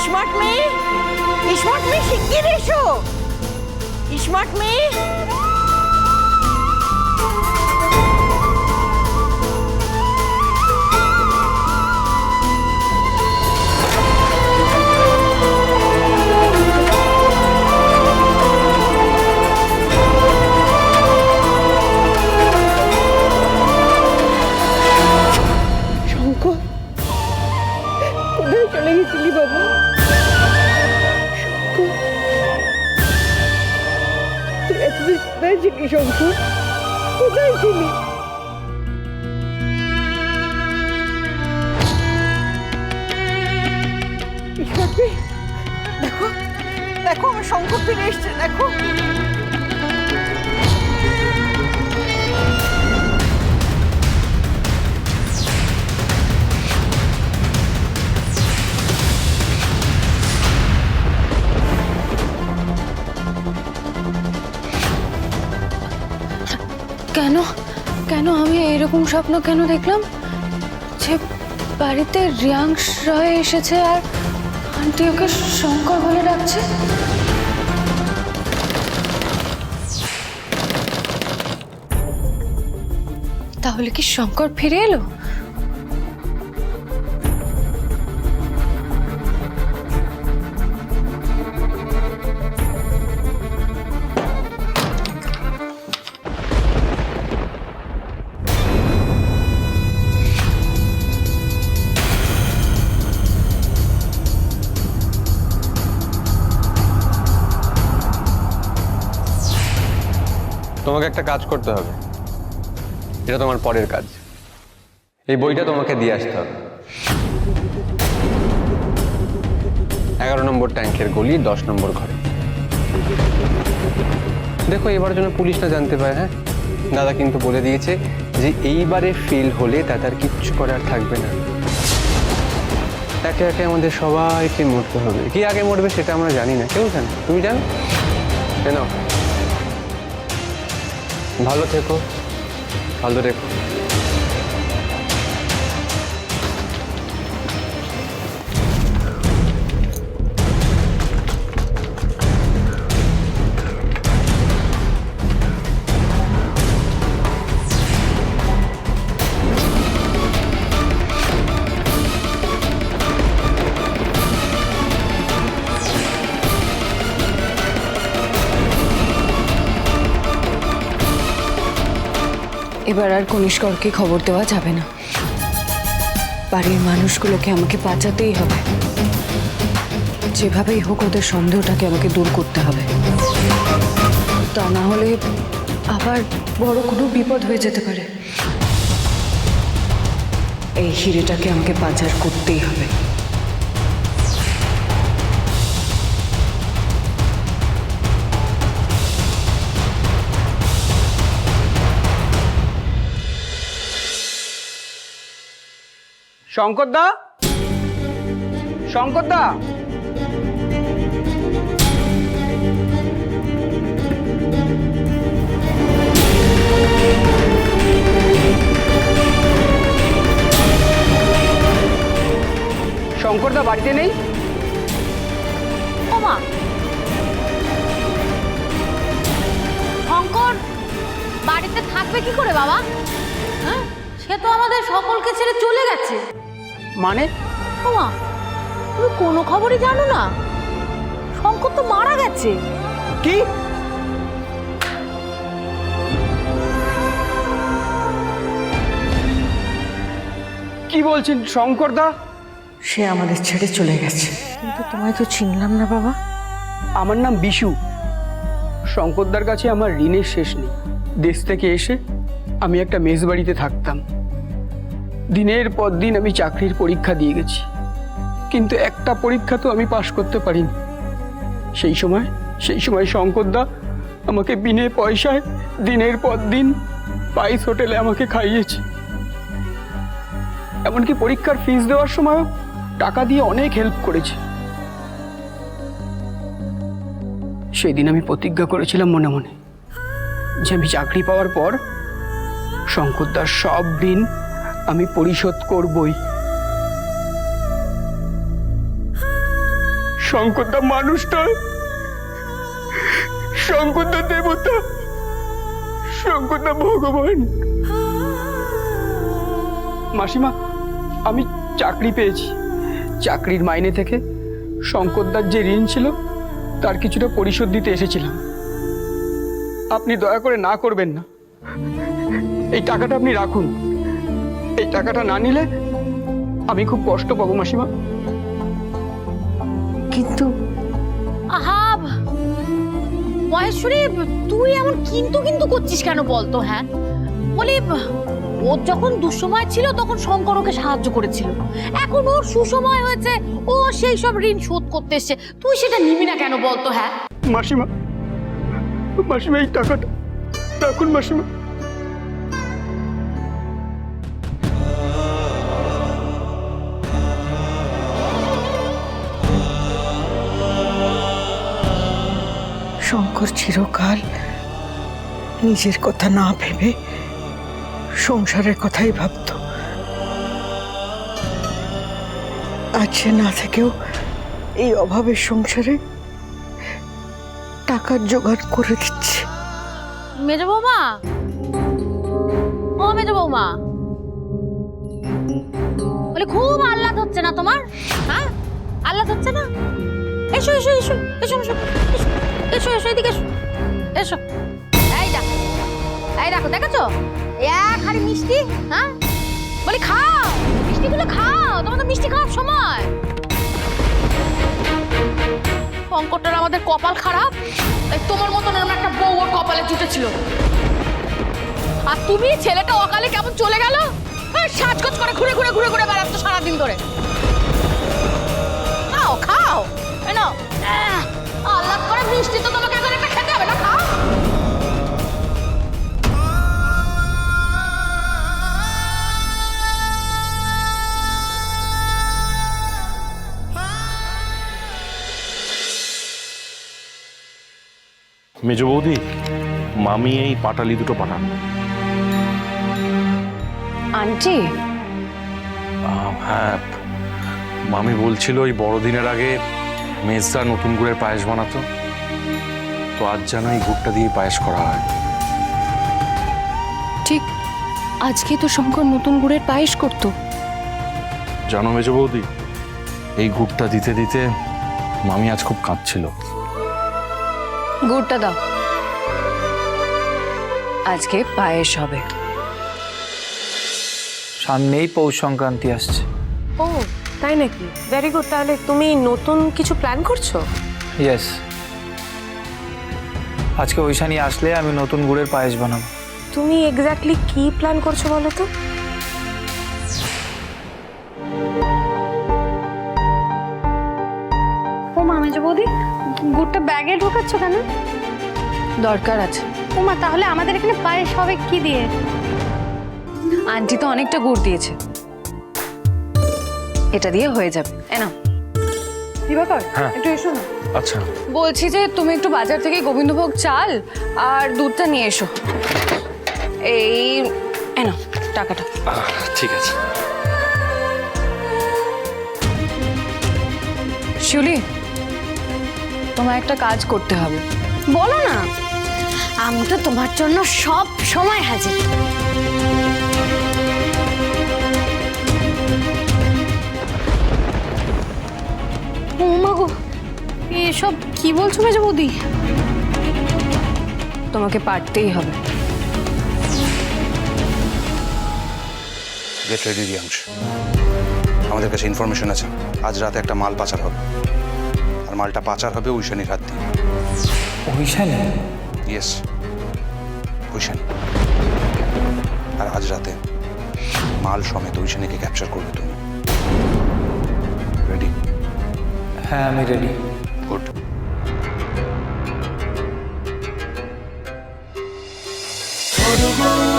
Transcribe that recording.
Smart মেয়ে, smart মেয়ে, শিগগির এসো। স্মার্ট মেয়ে, শঙ্কর কোথায় চলে গেছিলি বাবা? শঙ্কর, তুই এতদিন কোথায় ছিলি? শঙ্কর, কোথায় ছিলি? দেখো দেখো, আমার শঙ্কর ফিরে এসছে, দেখো। কেন কেন আমি এরকম স্বপ্ন কেন দেখলাম যে বাড়িতে রিয়াংশ রয় এসেছে আর আন্টি ওকে শঙ্কর বলে ডাকছে? তাহলে কি শঙ্কর ফিরে এলো? তোমাকে একটা কাজ করতে হবে, এটা তোমার পরের কাজ। এই বইটা তোমাকে দিয়ে আসতে হবে। 11 নম্বর ট্যাঙ্কের গলি, 10 নম্বর ঘরে। দেখো, এবার যেন পুলিশ না জানতে পারে। হ্যাঁ, দাদা কিন্তু বলে দিয়েছে যে এইবারে ফেল হলে তাদের কিচ্ছু করার থাকবে না। একে একে আমাদের সবাইকে মরতে হবে। কি আগে মরবে সেটা আমরা জানি না, কেউ জানে। তুমি জানো? কেন? ভালো থেকো, ভালো রেখো। এবার আর কনিষ্করকে খবর দেওয়া যাবে না। বাড়ির মানুষগুলোকে আমাকে বাঁচাতেই হবে। যেভাবেই হোক ওদের সন্দেহটাকে আমাকে দূর করতে হবে। তা না হলে আবার বড় কোনো বিপদ হয়ে যেতে পারে। এই হিরেটাকে আমাকে পাচার করতেই হবে। শঙ্করদা, শঙ্করদা, শঙ্করদা বাড়িতে নেই? ওমা, শঙ্কর বাড়িতে থাকবে কি করে বাবা? হ্যাঁ, সে তো আমাদের সকলকে ছেড়ে চলে গেছে। মানে? ওমা, তুমি কোনো খবরই জানো না? শঙ্কর তো মারা গেছে। কি? কি বলছেন শঙ্করদা? সে আমাদের ছেড়ে চলে গেছে। কিন্তু তোমায় তো চিনলাম না বাবা। আমার নাম বিশু। শঙ্করদার কাছে আমার ঋণের শেষ নেই। দেশ থেকে এসে আমি একটা মেস বাড়িতে থাকতাম। দিনের পর দিন আমি চাকরির পরীক্ষা দিয়ে গেছি, কিন্তু একটা পরীক্ষা তো আমি পাশ করতে পারিনি। সেই সময় শঙ্করদা আমাকে বিনে পয়সায় দিনের পর দিন স্পাইস হোটেলে আমাকে খাইয়েছে। এমনকি পরীক্ষার ফিস দেওয়ার সময়ও টাকা দিয়ে অনেক হেল্প করেছে। সেদিন আমি প্রতিজ্ঞা করেছিলাম মনে মনে যে আমি চাকরি পাওয়ার পর শঙ্করদার সব ঋণ আমি পরিশোধ করবই। শঙ্করদা মানুষ নয়, শঙ্করদা দেবতা, শঙ্করদা ভগবান। মাসিমা, আমি চাকরি পেয়েছি। চাকরির মাইনে থেকে শঙ্করদার যে ঋণ ছিল তার কিছুটা পরিশোধ দিতে এসেছিলাম। আপনি দয়া করে না করবেন না, এই টাকাটা আপনি রাখুন। এই টাকাটা না নিলে আমি খুব কষ্ট পাবো মাসিমা। কিন্তু আহা মহেশ্বরী, তুই এমন কিন্তু কিন্তু করছিস কেন বলতো? হ্যাঁ বলি, ওর যখন দুঃসময় ছিল তখন শঙ্কর ওকে সাহায্য করেছিল, এখন ওর সুসময় হয়েছে, ও সেই সব ঋণ শোধ করতে এসছে, তুই সেটা নিবি না কেন বলতো? হ্যাঁ মাসিমা, মাসিমা এই টাকাটা রাখুন মাসিমা। শঙ্কর চিরকাল নিজের কথা না ভেবে সংসারের কথাই ভাবত। আজ সে না থেকেও এই অভাবের সংসারে টাকার জোগাড় করে দিচ্ছে। মেজ বৌমা, ও মেজ বৌমা, বলে খুব আহ্লাদ হচ্ছে না তোমার? হ্যাঁ আহ্লাদ হচ্ছে না? এসো এসো এসো এসো এসো এসো এসো এদিকে এসো এসো। এই দেখো, দেখেছো এক হাড়ি মিষ্টি? হ্যাঁ বলি খাও, মিষ্টিগুলো খাও, তোমার তো মিষ্টি খাওয়ার সময়। শঙ্করটার আমাদের কপাল খারাপ, তাই তোমার মতন এরকম একটা বউ ওর কপালে জুটেছিল। আর তুমি ছেলেটা অকালে কেমন চলে গেল, সাজগোজ করে ঘুরে ঘুরে ঘুরে ঘুরে বেড়াচ্ছ সারাদিন ধরে। খাও খাও, নাও আল্লাহ করে মিষ্টি তো তোমাকে এখন একটা খেতে হবে না, খাও। মেজ বৌদি, মামি এই পাটালি দুটো পাঠান। আন্টি, হ্যাঁ, মামি বলছিল ওই বড়দিনের আগে মেজদা নতুন গুড়ের পায়েস বানাতো, তো আজ যেন এই গুড়টা দিয়ে পায়েস করা হয়। ঠিক আজকে তো শঙ্কর নতুন গুড়ের পায়েস করতো। জানো মেজ বৌদি, এই গুড়টা দিতে দিতে মামি আজ খুব কাঁদছিল। গুড়টা দাও, আজকে পায়েস হবে। সামনেই পৌষ সংক্রান্তি আসছে। ও তাই নাকি? Very good. তাহলে তুমি নতুন কিছু প্ল্যান করছো? ইয়েস, আজকে ঐশানী আসলে আমি নতুন গুড়ের পায়েস বানাবো। তুমি এক্স্যাক্টলি কি প্ল্যান করছো বলো তো? ও মামেজ বৌদি, গুড়টা ব্যাগে ঢোকাচ্ছ কেন? দরকার আছে। ও মা, তাহলে আমাদের এখানে পায়েস হবে কি দিয়ে? আন্টি তো অনেকটা গুড় দিয়েছে, এটা দিয়ে হয়ে যাবে। এনাও দিবাকর, হ্যাঁ। একটু এসো না। আচ্ছা, বলছি যে তুমি একটু বাজার থেকে গোবিন্দভোগ চাল আর দুধটা নিয়ে এসো। এই এনাও টাকাটা। ঠিক আছে। শিউলি, তোমার একটা কাজ করতে হবে। বলো না, আমি তো তোমার জন্য সব সময় হাজির। ও মা গো, এসব কি বলছো মেজ বৌদি? তোমাকে পারতেই হবে। গেট রেডি রিয়াংশ, আমাদের কাছে ইনফরমেশন আছে আজ রাতে একটা মাল পাচার হবে, আর মালটা পাচার হবে ঐশানীর হাত দিয়ে। ঐশানী? ইয়েস, ঐশানী। আর আজ রাতে মাল সমেত ঐশানীকে ক্যাপচার করবে তুমি। রেডি? হ্যাঁ আমি রেডি। গুড। Oh